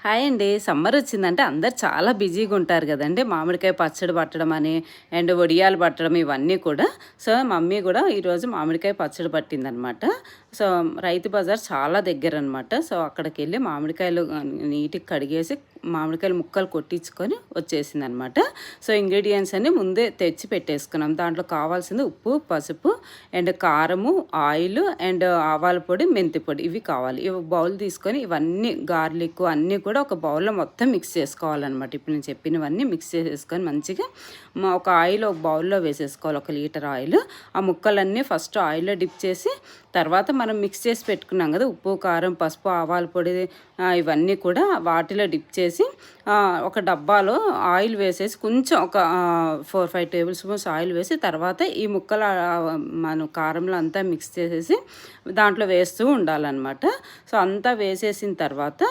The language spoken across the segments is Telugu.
హాయ్ అండి. సమ్మర్ వచ్చిందంటే అందరు చాలా బిజీగా ఉంటారు కదండి. మామిడికాయ పచ్చడి పట్టడం అని అండ్ వడియాలు పట్టడం ఇవన్నీ కూడా. సో మమ్మీ కూడా ఈరోజు మామిడికాయ పచ్చడి పట్టిందనమాట. సో రైతు బజార్ చాలా దగ్గర అనమాట. సో అక్కడికి వెళ్ళి మామిడికాయలు నీట్గా కడిగేసి మామిడికాయలు ముక్కలు కొట్టించుకొని వచ్చేసిందనమాట. సో ఇంగ్రీడియంట్స్ అన్నీ ముందే తెచ్చి పెట్టేసుకున్నాం. దాంట్లో కావాల్సింది ఉప్పు, పసుపు అండ్ కారము, ఆయిల్ అండ్ ఆవాల పొడి, మెంతి పొడి ఇవి కావాలి. ఇవి బౌల్ తీసుకొని ఇవన్నీ గార్లిక్ అన్నీ కూడా ఒక బౌల్లో మొత్తం మిక్స్ చేసుకోవాలన్నమాట. ఇప్పుడు నేను చెప్పినవన్నీ మిక్స్ చేసేసుకొని మంచిగా ఒక ఆయిల్ ఒక బౌల్లో వేసేసుకోవాలి. 1 లీటర్ ఆయిల్. ఆ ముక్కలన్నీ ఫస్ట్ ఆయిల్లో డిప్ చేసి తర్వాత మనం మిక్స్ చేసి పెట్టుకున్నాం కదా ఉప్పు, కారం, పసుపు, ఆవాల పొడి ఇవన్నీ కూడా వాటిలో డిప్ చేసి ఒక డబ్బాలో ఆయిల్ వేసేసి కొంచెం ఒక 4-5 టేబుల్ స్పూన్స్ ఆయిల్ వేసి తర్వాత ఈ ముక్కల మనం కారంలో అంతా మిక్స్ చేసేసి దాంట్లో వేస్తూ ఉండాలన్నమాట. సో అంతా వేసేసిన తర్వాత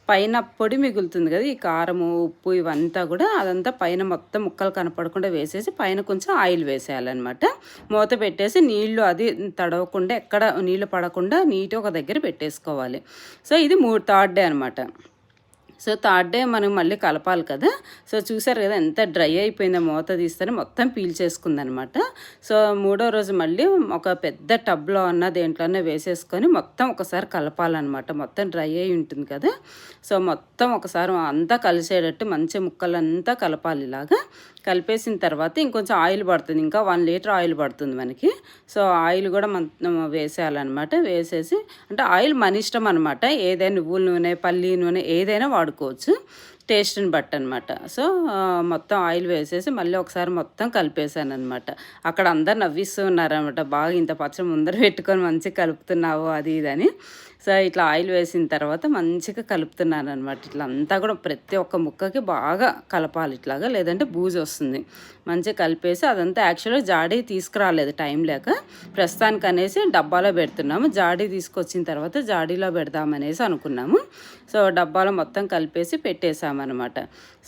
పైన పొడి మిగులుతుంది కదా, ఈ కారము, ఉప్పు ఇవంతా కూడా అదంతా పైన మొత్తం ముక్కలు కనపడకుండా వేసేసి పైన కొంచెం ఆయిల్ వేసేయాలన్నమాట. మూత పెట్టేసి నీళ్లు అది తడవకుండా ఎక్కడ నీళ్ళు పడకుండా నీట్గా ఒక దగ్గర పెట్టేసుకోవాలి. సో ఇది థర్డ్ డే అనమాట. సో థర్డ్ డే మనం మళ్ళీ కలపాలి కదా. సో చూసారు కదా ఎంత డ్రై అయిపోయిందో, మూత తీస్తేనే మొత్తం పీల్చేసుకుందనమాట. సో మూడో రోజు మళ్ళీ ఒక పెద్ద టబ్లో అన్న దేంట్లోనే వేసేసుకొని మొత్తం ఒకసారి కలపాలన్నమాట. మొత్తం డ్రై అయి ఉంటుంది కదా. సో మొత్తం ఒకసారి అంతా కలిసేటట్టు మంచి ముక్కలంతా కలపాలి. ఇలాగా కలిపేసిన తర్వాత ఇంకొంచెం ఆయిల్ పడుతుంది, ఇంకా 1 లీటర్ ఆయిల్ పడుతుంది మనకి. సో ఆయిల్ కూడా మనం వేసేయాలన్నమాట. వేసేసి అంటే ఆయిల్ మన ఇష్టం అనమాట. ఏదైనా నువ్వుల నూనె, పల్లి నూనె ఏదైనా వాడుకోవచ్చు, టేస్ట్ని బట్టి అనమాట. సో మొత్తం ఆయిల్ వేసేసి మళ్ళీ ఒకసారి మొత్తం కలిపేసాను అనమాట. అక్కడ అందరు నవ్విస్తూ ఉన్నారనమాట, బాగా ఇంత పచ్చడి ముందర పెట్టుకొని మంచిగా కలుపుతున్నావు అది ఇదని. సో ఇట్లా ఆయిల్ వేసిన తర్వాత మంచిగా కలుపుతున్నాను అనమాట. ఇట్లా అంతా కూడా ప్రతి ఒక్క ముక్కకి బాగా కలపాలి ఇట్లాగా, లేదంటే బూజు వస్తుంది. మంచిగా కలిపేసి అదంతా యాక్చువల్గా జాడీ తీసుకురాలేదు టైం లేక, ప్రస్తుతానికి అనేసి డబ్బాలో పెడుతున్నాము. జాడీ తీసుకొచ్చిన తర్వాత జాడీలో పెడదామనేసి అనుకున్నాము. సో డబ్బాలో మొత్తం కలిపేసి పెట్టేసామన్నమాట.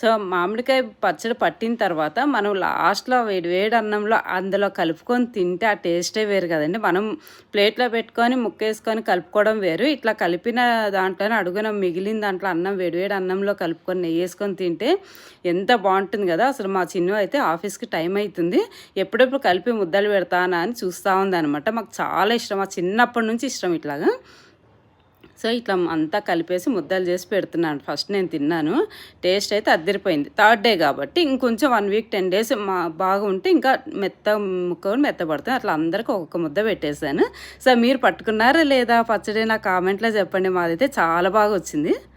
సో మామిడికాయ పచ్చడి పట్టిన తర్వాత మనం లాస్ట్లో వేడి అన్నంలో అందులో కలుపుకొని తింటే ఆ టేస్టే వేరు కదండి. మనం ప్లేట్లో పెట్టుకొని ముక్కేసుకొని కలుపుకోవడం వేరు. ఇట్లా కలిపిన దాంట్లోనే అడుగున మిగిలిన దాంట్లో అన్నం వేడివేడి అన్నంలో కలుపుకొని నెయ్యి వేసుకొని తింటే ఎంత బాగుంటుంది కదా. అసలు మా చిన్ను అయితే ఆఫీస్కి టైం అవుతుంది, ఎప్పుడెప్పుడు కలిపి ముద్దలు పెడతానా అని చూస్తూ ఉందనమాట. మాకు చాలా ఇష్టం, మా చిన్నప్పటి నుంచి ఇష్టం ఇట్లాగా. సో ఇట్లా అంతా కలిపేసి ముద్దలు చేసి పెడుతున్నాను. ఫస్ట్ నేను తిన్నాను, టేస్ట్ అయితే అద్దరిపోయింది. థర్డ్ డే కాబట్టి ఇంకొంచెం 1 వీక్ 10 డేస్ బాగుంటే ఇంకా ముక్క మెత్తబడుతుంది. అట్లా అందరికీ ఒక్కొక్క ముద్ద పెట్టేశాను. సో మీరు పట్టుకున్నారా లేదా పచ్చడి నా కామెంట్లో చెప్పండి. మాదైతే చాలా బాగా వచ్చింది.